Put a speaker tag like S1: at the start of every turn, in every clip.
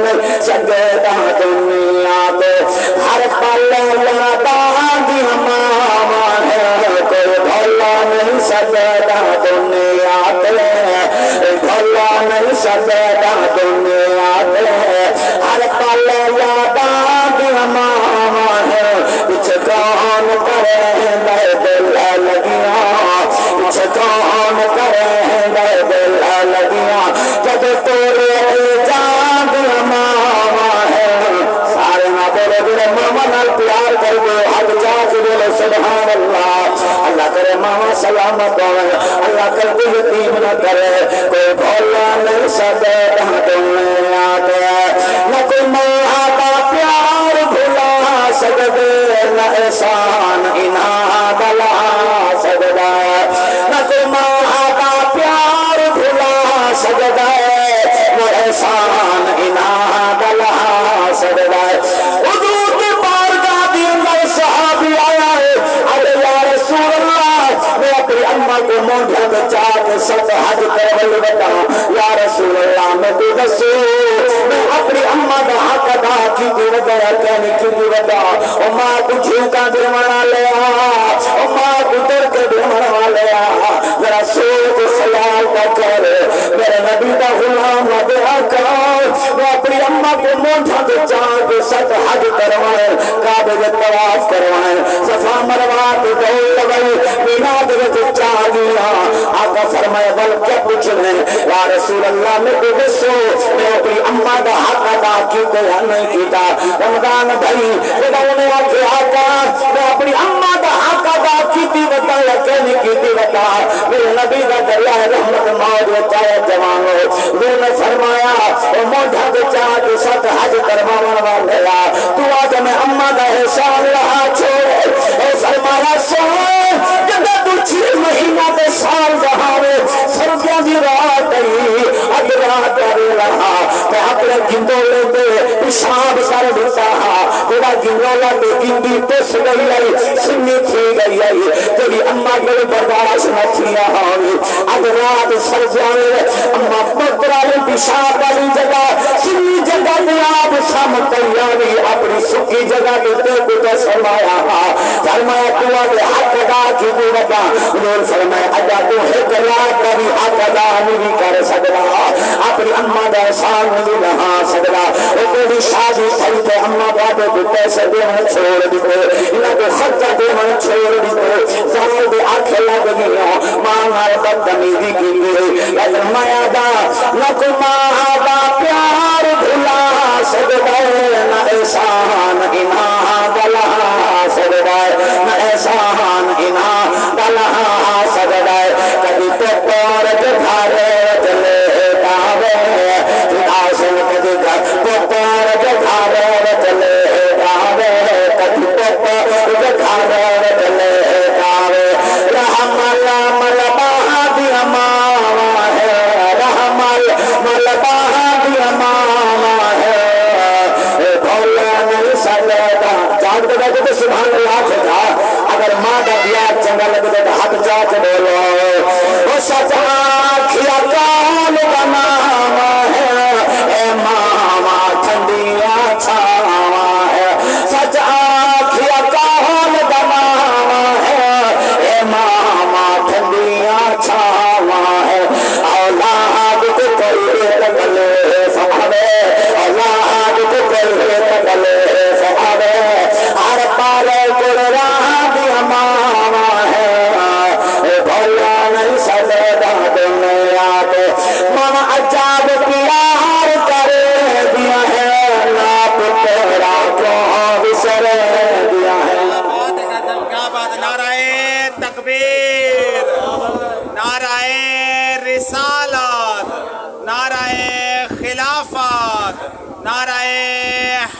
S1: نہیں سکتا دنیا پہ ہر پل یاداں دی ماں ہے کوئی بھلا نہیں سکتا دنیا پہ بھلا نہیں سکتا دنیا پہ ہر پل یاداں دی ماں ہے پیچھے کون کرے گئے دل لگیاں پیچھے کون کرے گئے دل لگیاں جب تیرے جان دی ماں ہے سارے نہ بولے بولے ماما نال پیار کر دے حد جا کے بولے سبحان اللہ اللہ کرے ماما سلامت ہوئے اللہ کر دے یتیم نہ کرے کوئی بھولا نہیں سکتا دنیا پہ نہ کوئی ماں کا پیار بھلا سکتے نہ احسان انہاں بلا سکتا نہ کوئی ماں کا پیار بھلا سکتا نہ احسان انہاں بلا سکتا حضور کی بارگاہ کے اندر صحابی آیا ہے ارے یا رسول اللہ میں اپنی اماں کو مونڈھا بچا کے سب حج کرول بتا یا رسول اللہ میں تو دسو میں اپنی اماں کا حق ادا کی وجہ کہنے کی وجہ او ماں کو جھوکا دیوانا لیا او ماں کو در کے دیوانا لیا ذرا سوچ خیال کا کر میرے نبی کا غلام نہ دیا کر میں اپنی اماں کو مونڈھا بچا کے سب حج کروائے کعبے میں طواف کروائے صفا مروا کے دور لگائے مینا دے چاہ دیا آقا فرمائے بل کیا پوچھنے یا رسول اللہ میں کو دسو میں اپنی اماں کا حق ادا کی کوئی نہیں کیتا رمضان بھائی جب انہیں آکے آقا میں اپنی اماں کا حق ادا کی بتا یا کہنے کی بتا میرے نبی کا دریا رحمت موج ہوتا ہے جوانو انہوں نے فرمایا وہ موجہ کے چاہ کے ساتھ حج کروانا والے تو آج میں اماں کا احسان رہا چھوڑے اے فرمایا سوئے جب تو 6 مہینہ کے سال جہاں سردیاں دی رات گئی اب رات کرے رہا تو اپنے گندولے پہ پیشاب کر دیتا تیرا گندولا پہ گندی پس گئی ہے سنی تھی گئی ہے تیری اماں کے برداشت نہ کیا ہوئی اب رات سردیاں اماں پترالے پیشاب والی جگہ سنی جگہ پہ آپ سامت تیاری اپنی سکی جگہ کے تے کتے سرمایا فرمایا تو آگے حق ادا کی تو بتا انہوں فرمایا ادا تو حق رات کا بھی حق ادا نہیں کر سکتا اپنی اماں کا احسان نہیں رہا سکتا کوئی شادی تھی تو اماں بابے کو پیسے دینا چھوڑ دیتے انہوں کو خرچہ دینا چھوڑ دیتے زہر دے آنکھیں لگ گئی ماں بدتمیزی کی گئی اگر مایا دا نہ کوئی ماں دا پیار بھلا سکتا نہ احسان انہاں بلا سکتا نہ احسان انہاں بلا سکتا کبھی تو پور جھارے چلے داوے آسن کبھی تو پور جھارے چلے داوے کبھی تو پور جھارے چلے داوے رحم اللہ ملبہ دیا ماما ہے رحم اللہ ملبہ دیا ماما ہے بھولا نہیں سکتا جان کے بیٹھے تو سبحان اللہ تھا اگر ماں کا بیار چنگا لگتا تو حق جا کے بولو وہ سچ آنکھیا کون کا نام ہے اے ماما ٹھنڈیا چھاوا ہے سچ آنکھیا کون کا نام ہے اے ماما ٹھنڈیا چھاوا ہے اولاد کو کوئی تکلے سبھاوے اولاد کو کوئی تکلے سبھاوے ہر پالے کر رہا دیا ماما ہے بھولا نہیں سکتا دنیا پہ ماما عجاب پیار کرے دیا ہے نا پترا کو بسر دیا ہے
S2: کیا بات نعرہ تکبیر نعرہ رسالت نعرہ خلافت نعرہ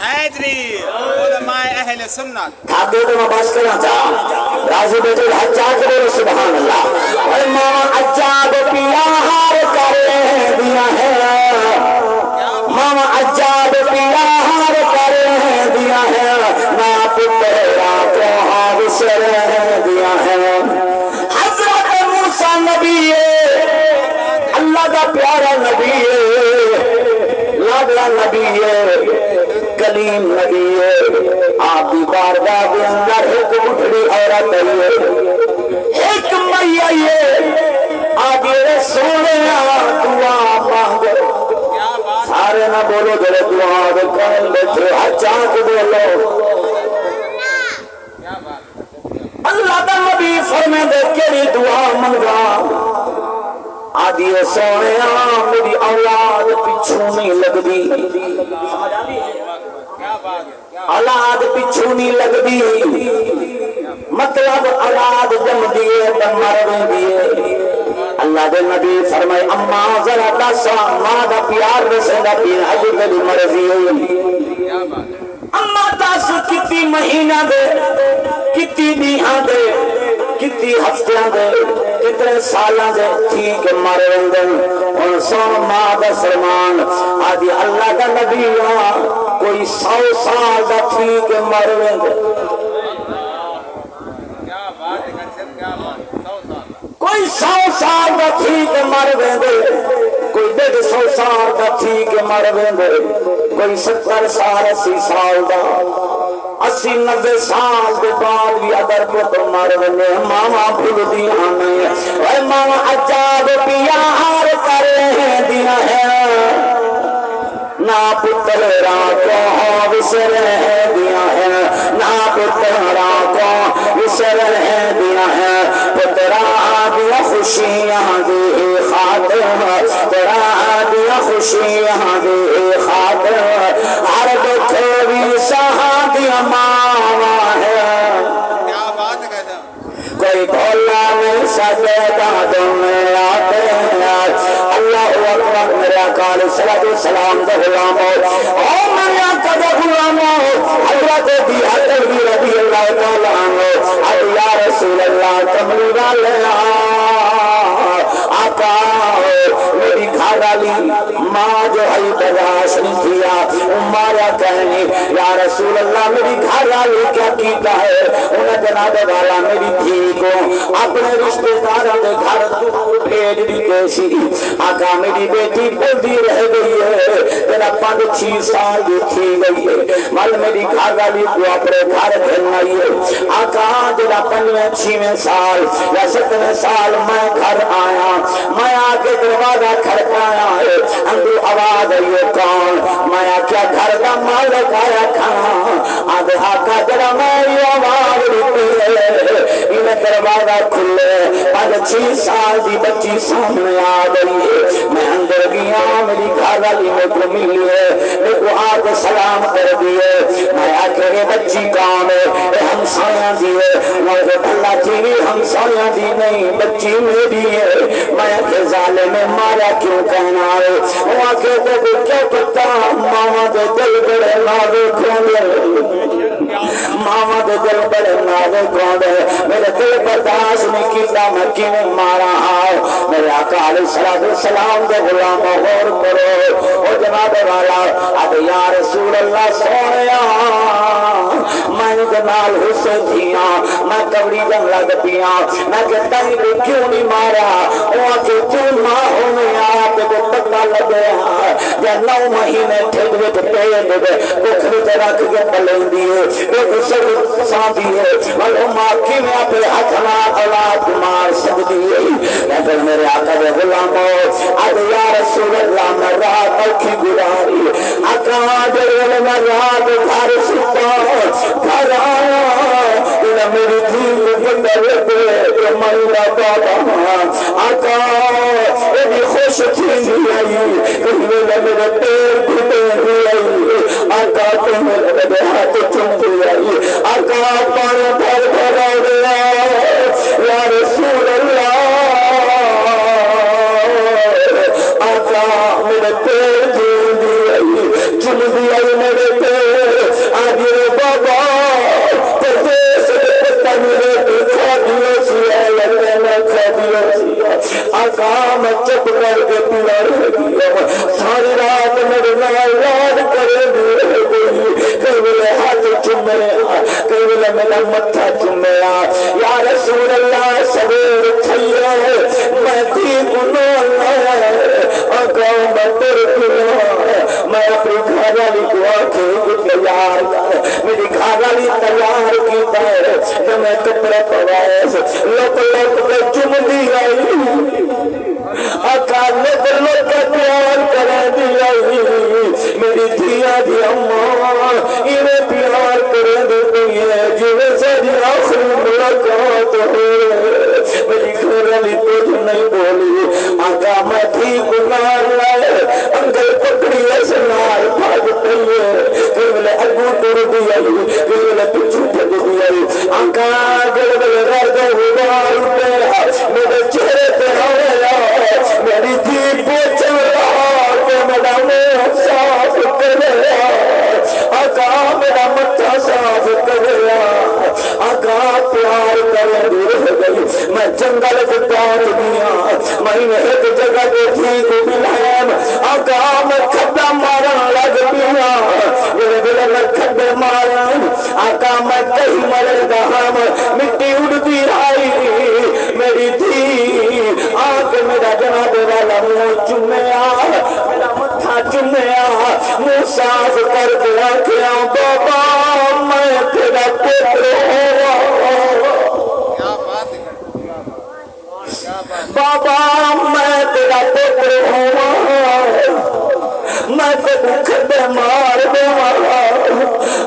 S2: حیدری علماء اہل سنت
S1: آپ دو میں بات کرنا چاہا راضی بیٹے حجاج بولو سبحان اللہ اے ماما عجاب پیار کرے دیا ہے ماما عجاب پیار کرے دیا ہے نا پترا کو بسر دیا ہے حضرت موسیٰ نبی اللہ کا پیارا نبی لاڈلا نبی کلیم نبی آپ کی بارگاہ کے اندر ایک بڑھی عورت ہے ایک میاں آگے سونے دعا مانگو سارے نہ بولو جڑے دعا کرن بیٹھے چاہ کے بولو اللہ دا نبی فرمے دے کیڑی دعا منگا آدھی سونے میری اولاد پیچھو نہیں لگدی اولاد پیچھو نہیں لگدی مطلب اولاد جم دیے تو مر دیے اللہ دے نبی فرمائے اما ذرا دسا ماں دا پیار دسے دا پیر اجی کدی مرضی ہوئی اما دس کتی مہینہ دے کتی دیہاں دے کتی ہفتیاں دے کتنے سالاں دے ٹھیک مر وندن ہن سن ماں دا سلمان آدھی اللہ دا نبی کوئی 100 سال دا ٹھیک مر وندن کوئی 100 سال دا ٹھیک مر ویندے کوئی 150 سال دا ٹھیک مر ویندے کوئی 70 سال 80 سال دا 80-90 سال دے بعد بھی اگر پت مر ویندے ماما بھول دیاں نہیں اے ماما عجاب پیار کر دیاں ہیں نہ پترا کو وسر دیاں ہیں نہ پترا کو وسر دیاں ہیں پترا دیا خوشیاں دے خاطر تیرا دیا خوشیاں دے خاطر ہر دکھ بھی سہا دیا ماما ہے کوئی بھولا نہیں سجدہ دنیا آتے ہیں اللہ اکبر میرے آقا علیہ السلام دے غلاموں او میرے آقا دے غلاموں حضرت بھی رضی اللہ تعالیٰ عنہ اب یا رسول اللہ کملی والے آقا میری گھر والی ماں جو ہے برداشت نہیں کیا مارا کہنی یا رسول اللہ میری گھر والی کیا کیتا ہے انہیں جناب والا میری دھی کو اپنے رشتے داروں کے گھر دور بھیج دی کیسی آقا میری بیٹی بلدی رہ گئی ہے تیرا 5-6 سال بھی تھی گئی ہے مل میری گھر والی کو اپنے گھر بھیجنائی ہے آقا جڑا 5-6 سال یا 7 سال میں گھر آیا میں آگے دروازہ کھڑکایا ہے اندر آواز ہے یہ کون میں کیا گھر کا مالک آیا کھانا آدھے آقا جڑا میری آواز رکھی ہے انہیں دروازہ کھلے 5-6 سال دی بچی سامنے آ گئی ہے میں اندر گیا میری گھر والی میں کو ملی ہے میرے کو آگے سلام کر دیے میں آکے یہ بچی کون ہے ہمسایاں دی ہے میں بھلا تھی ہمسایاں دی نہیں بچی میری ہے میں آکے ظالم میں مارا کیوں کہنا ہے وہ آکے تو کیا پتا ماما دے دل بڑے ناوے کھوندے ماما دے دل بڑے ناوے کھوندے میرے دل برداشت نہیں کیتا میں کیوں مارا آؤ میرے آقا علیہ السلام دے غلام غور کرو او جناب والا اب یا رسول اللہ سونیا میں جنال حسن تھیاں میں کبری جنگ لگ پیاں میں کہتا ہی کو کیوں نہیں مارا وہ آکے کیوں ماں ہونے آتے کو پتہ لگے یا 9 مہینے ٹھیک ویٹ پیٹ ککھری تے رکھ کے پلیں دیئے ایک سب سان دیئے والو ماں کی میں اپنے حکمہ اولاد مار سب دیئے لیکن میرے آقا دے غلاموں اب یا رسول اللہ میں رات اوکھی گزاری آقا جڑے میں رات گھر ستا گھر آیا انہیں میری دین کو بندر دے کہ مہینہ بابا آقا ایڈی خوش تھی نہیں آئی کہیں میرے پیر گھٹے نہیں آئی آقا تمہیں میرے ہاتھ چمتے آئی آقا پانے بھر بھرا گیا یا رسول اللہ آقا میرے پیر دین دی آئی چم دی آئی میرے پیر آگے بابا پردیس پتہ میرے کھا دیا سیا لگے میں کھا دیا سیا آقا میں چپ کر کے پیا رہ گیا ساری رات میرے نال یاد کرے رہ گئی کئی بلے ہاتھ چمرے کئی بلے میرا متھا چمرا یا رسول اللہ سویر تھیا میں تھی کنو اللہ آقا میں تر پیا میں اپنی گھر والی کو آنکھیں تیار کر میری گھر والی تیار کی ہے جب میں کپڑے پوائے لوک لوک پہ چم دی آئی آقا لوک لوک پیار کر دی آئی میری دھیا دی اماں انہیں پیار کر دی ہے جنہیں ساری آخری ملاقات ہو میری گھر والی کچھ نہیں بولی آقا میں ٹھیک نار لائے انگل پکڑی ایسے نار بھاگ پئی ہے کہ میں اگو ٹر دی آئی کہ میں پچھو ٹر دی آئی آقا گل گل رد ہوگار پہ میرے چہرے پہ آیا میری تھی پوچھ رہا کہ میرا منہ صاف کر رہا آقا میرا متھا صاف کر رہا آقا پیار کر رہ گئی میں جنگل کے پاس دیا میں ایک جگہ دیکھی کو ملائم آقا میں کھڈا مارا لگ پیا میرے دل میں کھڈے مارا آقا میں کہیں مرے گا مٹی اڑتی آئی میری تھی آنکھ میرا جناب والا منہ چومیا میرا متھا چومیا منہ صاف کر کے آنکھیں بابا میں تیرا پتر بابا میں تیرا پتر ہوں میں تیرے کھڈے مار دے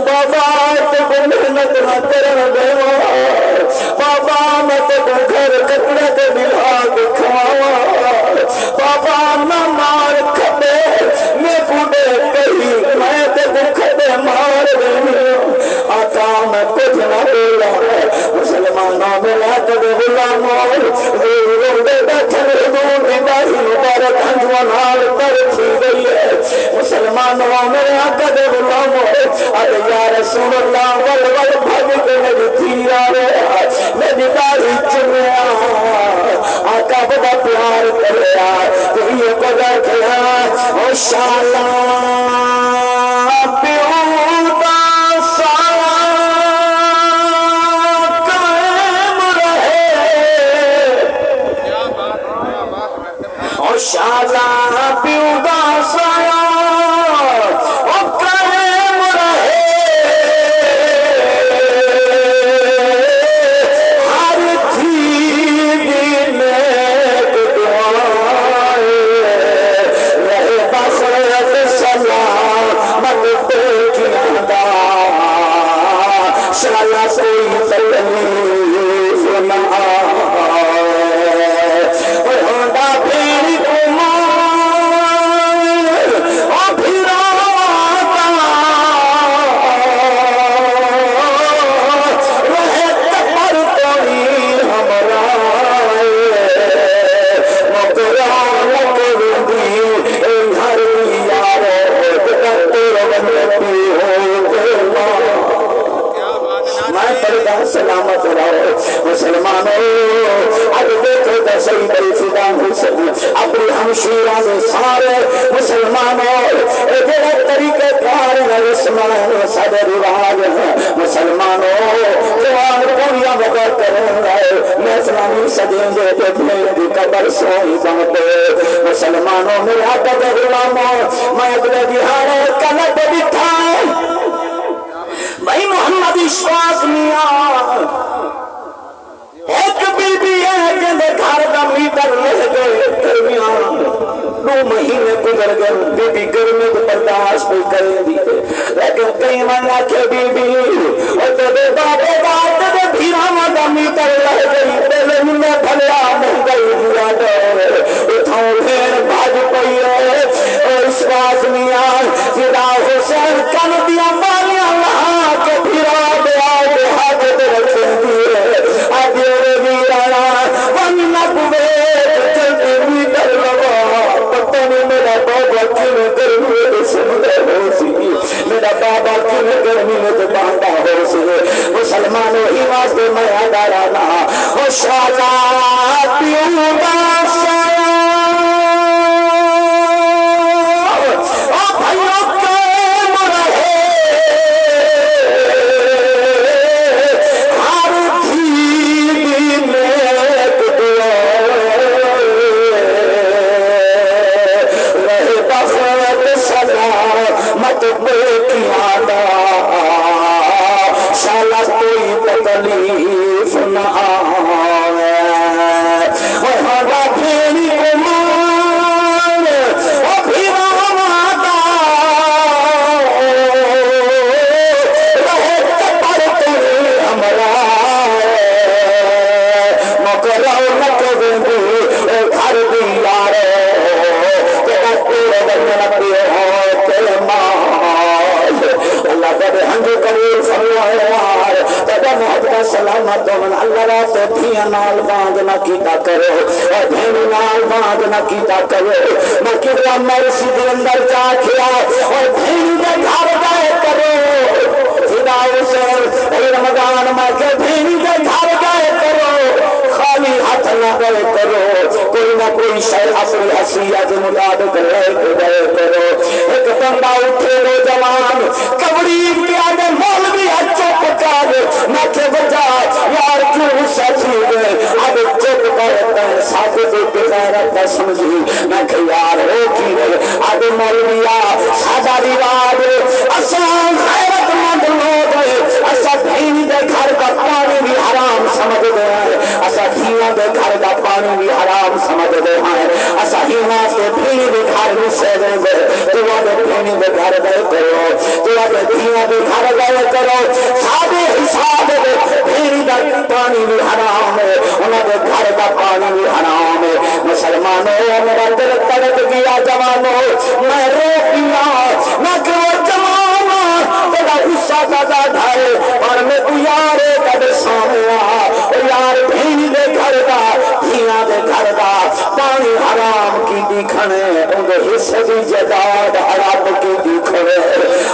S1: بابا تیرے محنت نہ کرن دے بابا میں تیرے گھر کپڑے کے ملا کے کھواوا بابا نہ مار کھڈے میں بوڑھے کہیں میں تیرے کھڈے مار دے آقا میں کچھ نہ بولا مسلمانوں میں لا کر غلاموں مسلمانوں میں آقا دے غلاموں ارے یا رسول اللہ ول ول بھگ کے میری تھی آرے میری داڑھی چمیا آقا بڑا پیار کریا تو یہ بڑا کھیا او شالا پیودا سارا قائم رہے او شالا پیودا سارا سلامت رہو مسلمانوں اب دیکھو تو صحیح بڑی فدا حسن اپنی ہمشیرہ میں سارے مسلمانوں جڑے طریقے کار رسمان صدر رواج مسلمانوں جوان پوریا مگر کریں گے میں اسلامی صدیں دے دے پھر دی قبر سوئی بہتے مسلمانوں میں عدد غلاموں میں اگلے بہارے کلب بٹھائے بھائی محمد اشفاق میاں ایک بی بی ہے جنہے گھر کا میٹر لے گئے میاں 2 مہینے گزر گئے بی بی گرمی کو برداشت بھی کریں دی لیکن کئی مہینہ کے بی بی اور تیرے بابے بات تیرے بھیرامہ کا میٹر لے گئی پہلے میں بھلیا مہنگئی دیا دے اٹھاؤں پھر بھاج پئی ہے اور اشفاق میاں فدا حسین کن دیا مانیا وہاں کے پھرا دے آگے ہاتھ دے رکھیں دیئے آگے ویرانا ونہ قویت چلتے میٹر لگا پتہ نہیں میرا بابا کیوں گرمی میں سمدہ ہو سی میرا بابا کیوں گرمی میں تو باندھا ہو سی مسلمانوں ہی واسطے میں آدارانا او شالا پیودا سایا او بھائیوں قائم رہے ہر دھی میں دعا رہے بخت سلام نیکیاں دا شالا کوئی تکلیف نہ آوے ہمارا بھیڑی کو مان بھیرا دا رہے کپڑ تیرے ہمارا مکرو نکو دے گھر دیا سلامت من اللہ رات دھیاں نال باندھ نہ کیتا کرو اور بھینی نال باندھ نہ کیتا کرو میں کبلا مرسی دے اندر جا کھیا اور بھینی دے گھر گئے کرو خدا حسین رمضان میں کہ بھینی دے گھر گئے کرو خالی ہاتھ نہ گئے کرو کوئی نہ کوئی شے اپنی حیثیت مطابق لے کے گئے کرو ایک بندہ اٹھے رو جوان کبڑی کے آگے مولوی اچھو پکار نہ کہ وجہ یار کیوں سچی گئے اب چپ کرتے ہیں ساتھ دے بغیرت سمجھی میں کہ یار ہو کی گئے اب مولویا سادہ رواج اسان غیرت مند لوگ ایسا بھینی دے گھر کا پانی بھی حرام سمجھ دے ہیں ایسا ہینا دے گھر کا پانی بھی حرام سمجھ دے ہیں ایسا ہینا سے بھینی دے گھر بھی سے دے گے تو آدھے بھینی دے گھر گئے کرو تو آدھے ہینا دے گھر گئے کرو سادے حساب دے بھینی دے پانی بھی حرام ہے انہوں دے گھر کا پانی بھی حرام ہے مسلمانوں میرا دل تڑپ گیا جوانوں میں رو پیا نہ کہ وہ جوانا تیرا غصہ زیادہ ڈھائے اور میں کو یار کب سامنے یار بھینی دے گھر دا دھیاں دے گھر دا پانی حرام کی دیکھنے اندھے حصے دی جداد حرام کی دیکھنے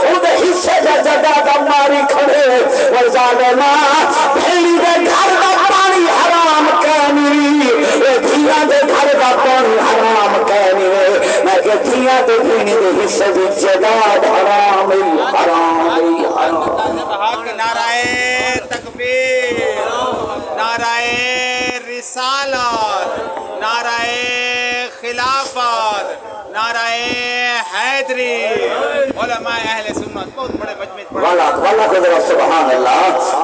S1: اندھے حصے دی جداد ماری کھڑے وزالنا بھینی دے گھر دا پانی حرام کہنی دھیاں دے گھر دا پانی حرام کہنی میں کہ دھیاں دے بھینی دے حصے دی جداد حرام
S2: نعرہ تکبیر نعرہ رسالت نعرہ خلافت نعرہ حیدری علماء اہل سنت بہت بڑے مجمع
S1: والا کو ذرا سبحان اللہ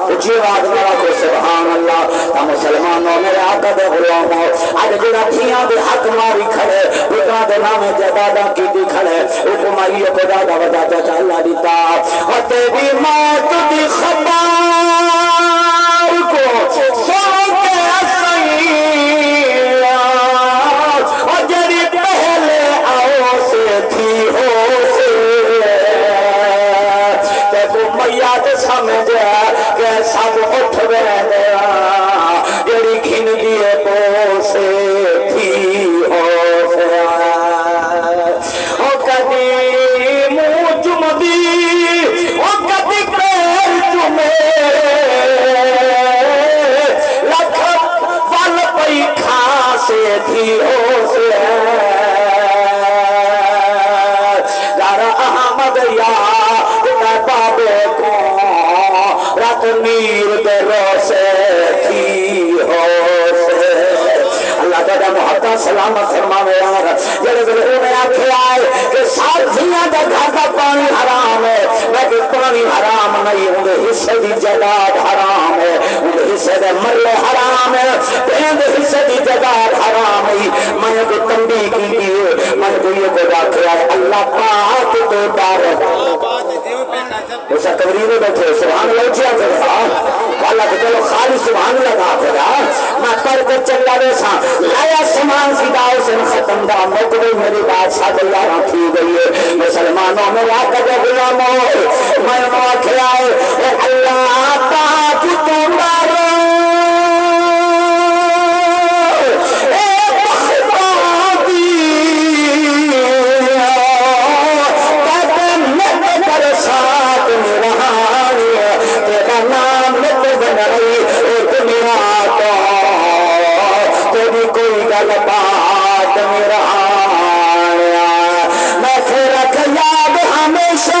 S1: اچھی بات والا کو سبحان اللہ تا مسلمانوں میرے آقا دے غلاموں آج جڑا دھیاں دے حق ماری کھڑے اکا دے نام جدادہ کی دی کھڑے حکمائی کو دادا ودا چاچا اللہ دیتا اور تیری موت دی خبر کو سن کے سیاں اور جڑی پہلے آؤ سے تھی ہو سے میاد سمجھے کہ سب اٹھ گئے جڑی گھن دیے پوسے تھی ہو سے او کدی منہ چم دی او کدی پیر چمے لکھ ول پئی کھاسے تھی ہو سے دارا احمد یا بابے کو رات میر دے روسے تھی ہو سے اللہ تعالیٰ محبت سلامت فرماوے یار جڑے دل انہیں آکھے آئے کہ ساتھیاں دے گھر کا پانی حرام ہے لیکن پانی حرام نہیں انہیں حصے دی جداد حرام ہے انہیں حصے دے مرلے حرام ہے انہیں حصے دی جداد حرام ہے میں کو تنبیہ کی دیئے میں کو یہ کو آکھے آئے اللہ پاک تو ڈار اسے تقریر میں بیٹھے سبحان اللہ اچھا کرا اللہ کہ چلو خالی سبحان اللہ کہا کرا میں پر کو چلا رہے سا لایا سمان فداؤ سے ختم دا مکبی میری بات ساتھ اللہ رکھی گئی ہے مسلمانوں میں آقا دے غلاموں میں موقع آئے اللہ پاک تو مارو اے بخبادی کہتے مت کر ساتھ رہانی تیرا نام مت بنائی دنیا کا تیری کوئی گل بات میرا میں پھر رکھ یاد ہمیشہ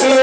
S1: 6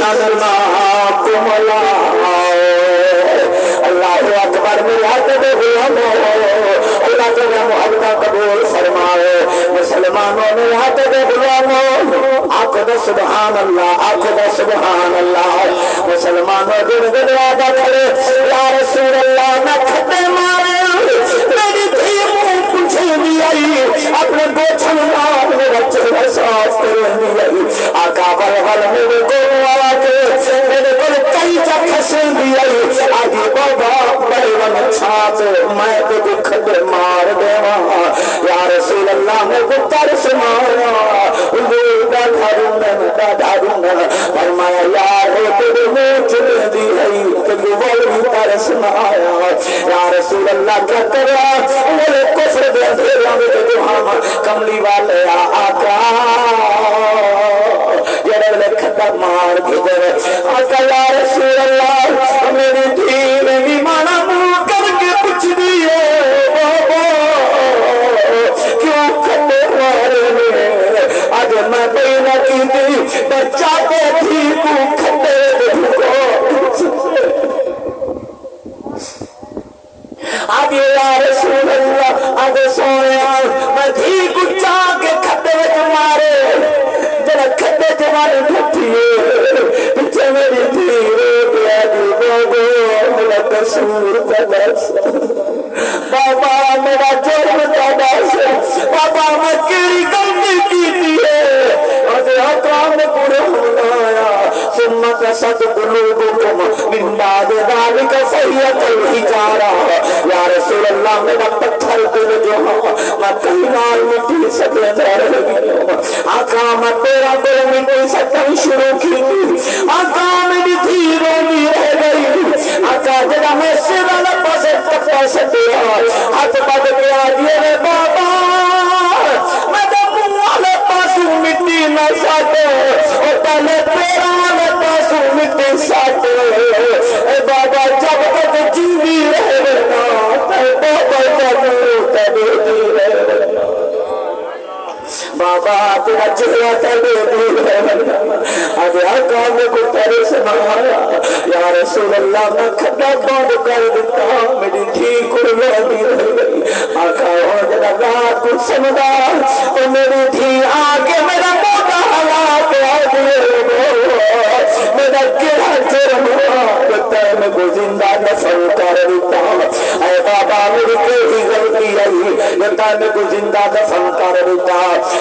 S1: شانناکم اللہ اکبر ملت دے غلاموں اللہ تعالی محبت قبول فرمائے مسلمانوں نے ہاتھ دے غلاموں آنکھ دے سبحان اللہ آنکھ دے سبحان اللہ مسلمانوں دن دن وعدہ کرے یا رسول اللہ نہ کھٹے مارے میری دھی منہ پوچھے بھی آئی اپنے گوچھن مار میرا چہرہ صاف کرے بھی آئی آقا ول میرے گول والا کے میرے گول کئی جا کھسے بھی آئی آگی بابا بڑی ون چھاپ میں تو کھٹے مار دے وہاں یا رسول اللہ میں کو ترس مارا دا دھاروں فرمایا یار تیرے منہ چلے دی ہے کہ گولی ترس مارا یا رسول اللہ کیا کرا میرے کفر دے اندھیرا میں تو ہم کملی والے آقا جڑے لکھتا مار گھر آقا یا رسول اللہ میری دھیر بھی مانا منہ کر کے پوچھ دیئے بابا کیوں کھٹے مارے آج میں بینا کی دی بچہ کے تھی کو کھٹے کو آج یا رسول اللہ آج سونے میں تھی کچھا کے کھٹے مارے جنہ کھٹے تمہارے ڈھٹیے پیچھے میری تھی رو گیا دی بابا میرا قصور کا دس بابا میرا جرم کا دس بابا میں کیڑی غلطی کی تھی آج حکام نے پورے ہونا ثم قست قلوبكم من بعد ذلك فهي كالحجارة یا رسول اللہ میرا پتھر دل جو میں کہیں نال مٹی سکے در گئی آقا میں تیرا دل مٹی سکیں شروع کی آقا میری دھیروں بھی رہ گئی آقا جگہ میں سیدھا لپا سے تپا سکے ہاتھ پڑھ کے آجیے رے بابا میں تو منہ والے پاسو مٹی نہ ساتے اور پہلے تیرا والے پاسو مٹی ساتے اے بابا جب تک جیوی رہے نا بابا جب تک جیوی رہے بابا تیرا چہرہ تبھی رہے آج آقا میں کو ترس مارا یا رسول اللہ میں کھٹا بند کر دیتا میری دھی قربہ بھی رہ گئی آقا ہو جنہ رات کو سمدہ تو میری دھی آگے میرا موٹا حلا کے آگے میرا گرہ جرم کہتا ہے میں کو زندہ نفر کر دیتا اے بابا میری کئی غلطی آئی کہتا ہے میں کو زندہ نفر کر دیتا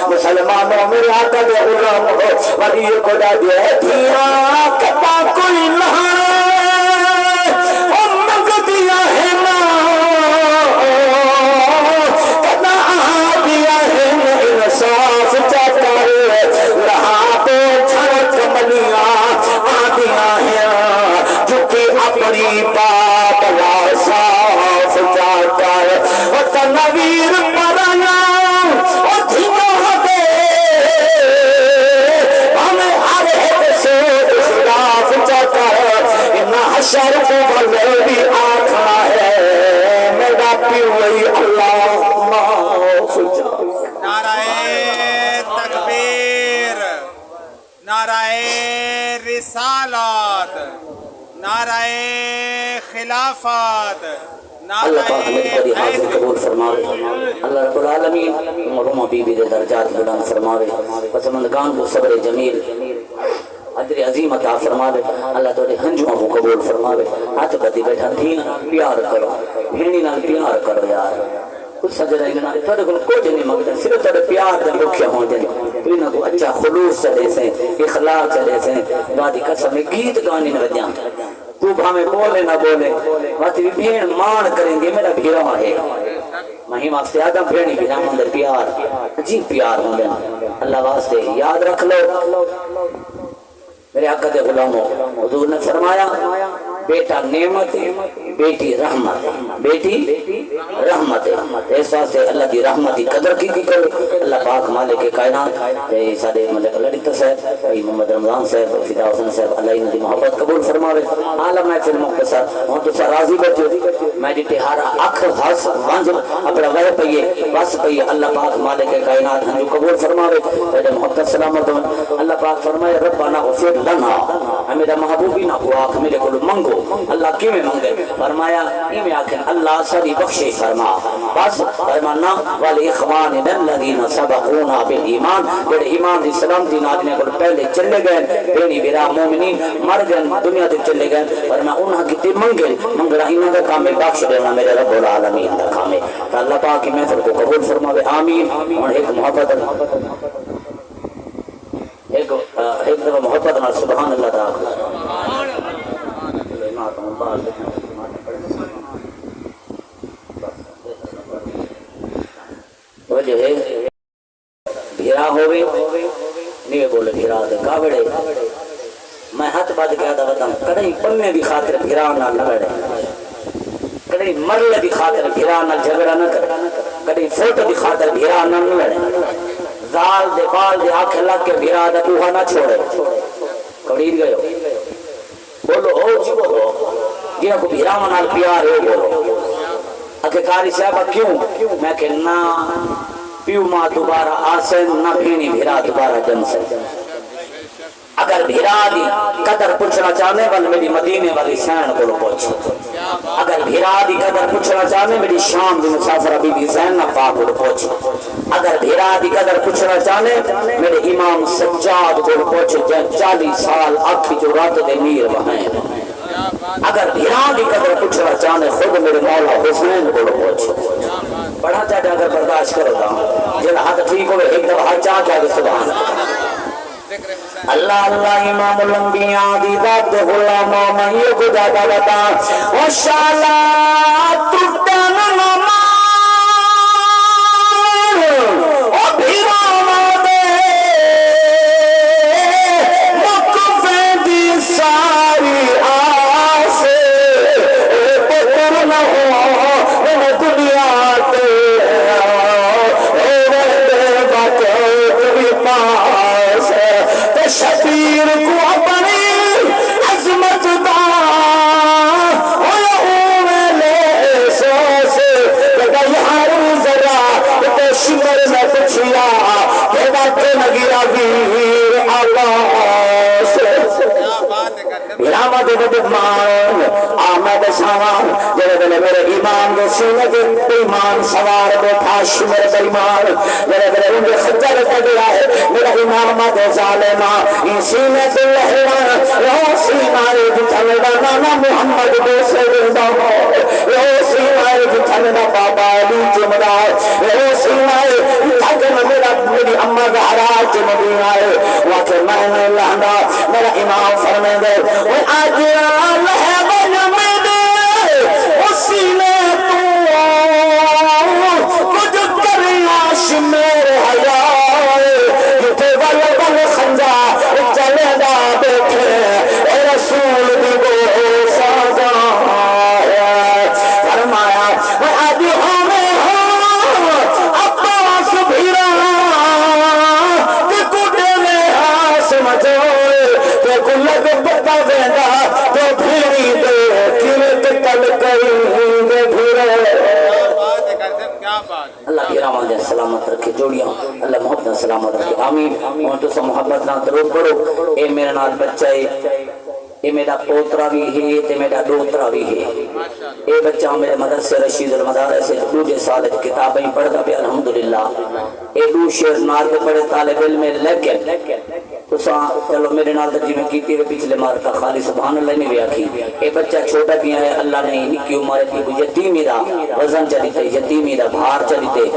S1: مسلمانوں میرے آقا دے غلام ہو ولی یہ خدا دے دھیا کتا کوئی لہانے امک دیا ہے نا کتا دیا ہے نا انصاف چاہتا ہے رہا تو چھڑک منیا آدیا ہے جو کہ اپنی بابلا صاف چاہتا ہے وطنویر پرانا اور دھیمہ حشر کو بھلے بھی آکھا ہے میرا پیوئی اللہ معاف جا
S2: نعرہ تکبیر نعرہ رسالت نعرہ خلافت
S3: اللہ پاک ہمیں بڑی حاضر قبول فرماوے اللہ رب العالمین مرحوم بی بی دے درجات بلند فرماوے پسمندگان کو صبر جمیل اجر عظیم عطا فرماوے اللہ توڑے ہنجوں کو قبول فرماوے ہاتھ بدی بیٹھا دین پیار کرو بھینی نال پیار کرو یار کچھ سجدہ گنا توڑے کو کچھ نہیں مانگتا صرف توڑے پیار دے رکھے ہوں جائے تو انہاں کو اچھا خلوص چلے سے اخلاق چلے سے وادی قسم گیت گانی نہ وجاں تو بھامے بولے نہ بولے وادی بھین مان کریں گے میرا بھیرا ہے مہیم آپ سے آدم بھیڑی بھی نام اندر پیار عجیب پیار ہوں گے اللہ واسطے یاد رکھ لو میرے آقا دے غلاموں حضور نے فرمایا بیٹا نعمت بیٹی رحمت بیٹی رحمت ہے اس واسطے اللہ دی رحمت دی قدر کی کرو اللہ پاک مالک کائنات تے سارے ملک لڑت صاحب بھائی محمد رمضان صاحب فدا حسن صاحب اللہ ان دی محبت قبول فرماوے عالم محفل مختصر ہوں تو راضی بیٹھے میں جتے ہر اکھ ہس ونج اپنا وہ پئیے بس پئیے اللہ پاک مالک کائنات ہم قبول فرماوے تے محبت سلامت اللہ پاک فرمائے ربنا اغفر لنا میرا محبوب ہی نہ ہوا کہ میرے کو منگو اللہ کیویں منگے فرمایا ایویں آکھن اللہ ساری بخشش فرما بس فرمانا والاخواننا الذين سبقونا بالایمان جڑے ایمان دی سلامتی نال نے کو پہلے چلے گئے بینی برا مومنین مر گئے دنیا تے چلے گئے فرما انہاں کتے منگے منگنا انہاں دا کام ہے بخش دینا میرے رب العالمین دا کام ہے اللہ پاک کی محفل کو قبول فرماوے آمین اور ایک محبت ایک دفعہ محبت نال سبحان اللہ دا وجہ ہے بھیرا ہوئے نہیں بولے بھیرا دے کاوڑے میں ہاتھ بات کیا دا بتاؤں کڑی پنے بھی خاطر بھیرا نہ لڑے کڑی مرلے بھی خاطر بھیرا نہ جھگڑا نہ کرے کڑی فوٹو بھی خاطر بھیرا نہ لڑے زال دے بال دے آنکھ لگ کے بھیرا دا کوہا نہ چھوڑے کڑیر گئے بولو ہو جی بولو جنہاں کو بھیرا منال پیار ہے بولو اکھے کاری صاحبہ کیوں میں کہ نہ پیو ماں دوبارہ آسن نہ بھینی بھیرا دوبارہ جن سے اگر بھیرا دی قدر پوچھنا چاہنے والی میری مدینے والی سین کو پوچھو اگر بھیرا دی قدر پوچھنا چاہنے میری شام دی مسافر بی بی زینب پاک کو پوچھو اگر بھیرا دی قدر پوچھنا چاہنے میرے امام سجاد کو پوچھو 40 سال آکھی جو رات دے میر وہاں اگر بھیرا دی قدر پوچھنا چاہنے خود میرے مولا حسین کو پوچھو بڑھا چاہتے اگر برداشت کرو گا جن ہاتھ ٹھیک ہوئے ایک دفعہ ہاتھ چاہ کیا سبحان اللہ اللہ امام الانبیاء دی ذات غلام میں یہ خدا دا بتا وشالا تُٹن نمان او بھیرانا دے مقفے دی ساری آسے پتر نہ ہو میں دنیا تے شبیر کو اپنی عظمت دا لے سوسے کہ یار ذرا تو شمر میں پچھیا کہ بات نگیا ویر آواز رامد بدمان آمد سامان جلے دلے میرے ایمان دے سینے دے ایمان سوار بیٹھا شمر دے ایمان جلے دلے ان کے خجر پہ گیا ہے میرا امام دے ظالمہ ان سینے دے لہران رو سینائے جتھلنا نانا محمد دے سیدہ ہو رو سینائے جتھلنا بابا علی جمدہ رو سینائے تاکہ میری امہ زہرا جمدی آئے وقت میں نے لہنا میرا امام فرمے دے آج اللہ بن میں دے اسی نے تو کچھ کریاش میرے حیائے جتے ول خنجا چلے دا بیٹھے اے رسول دی گو سازا فرمایا آج ہمیں عباس بھیرا کہ کٹے میں آس مجھوئے کہ کلک پتا دینا تو بھیری دے کرت کل کریں گے بھیرے اللہ کی رحمت سلامت رکھے جوڑیاں اللہ محبت سلامت رکھے آمین اور تو سب محبت نہ درود پڑھو اے میرے نال بچہ ہے اے میرا پوترا بھی ہے تے میرا دوترا بھی ہے اے بچہ میرے مدرسے رشید المدارس سے دوجے سال کتابیں پڑھتا پہ الحمدللہ اے دو شعر نال پہ پڑھے طالب علم لیکن چلو میرے نال ترجمہ کیتی ہے پچھلے مارتا خالی سبحان اللہ نے بھی آکھی اے بچہ چھوٹا کیا ہے اللہ نے نکی عمر کی یتیمی دا وزن چلیتے یتیمی دا بھار چلیتے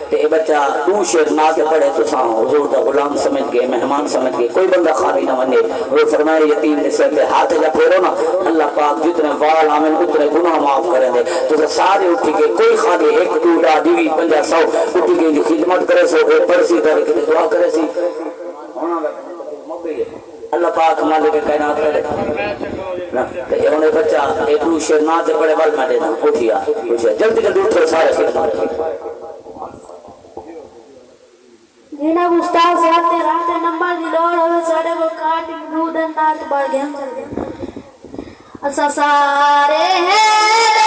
S3: تے اے بچہ دو شعر نال پہ پڑھے تو حضور دا غلام سمجھ گئے مہمان سمجھ گئے کوئی بندہ خالی نہ بنے وہ فرمائے یتیم نے سر پہ ہاتھ جا پھیرو نا اللہ پاک جتنے وال آمن اتنے گناہ معاف کریں دے تو سارے اٹھی گئے کوئی خالی ایک ٹوٹا دیوی 50 اٹھی گئے خدمت کرے سو اے پرسی کر کے دعا کرے سی اللہ پاک مالک کائنات کرے نا کہ سونے بچہ ایک رو شیر نہ دے بڑے وال میں دینا اٹھیا جلدی جلدی اٹھو سارے
S4: جینا گستاخ سے آتے رات نمبر دی لوڑ ہوئے ساڑے کو کاٹ دودن نات بڑھ گیا اسا سارے ہیں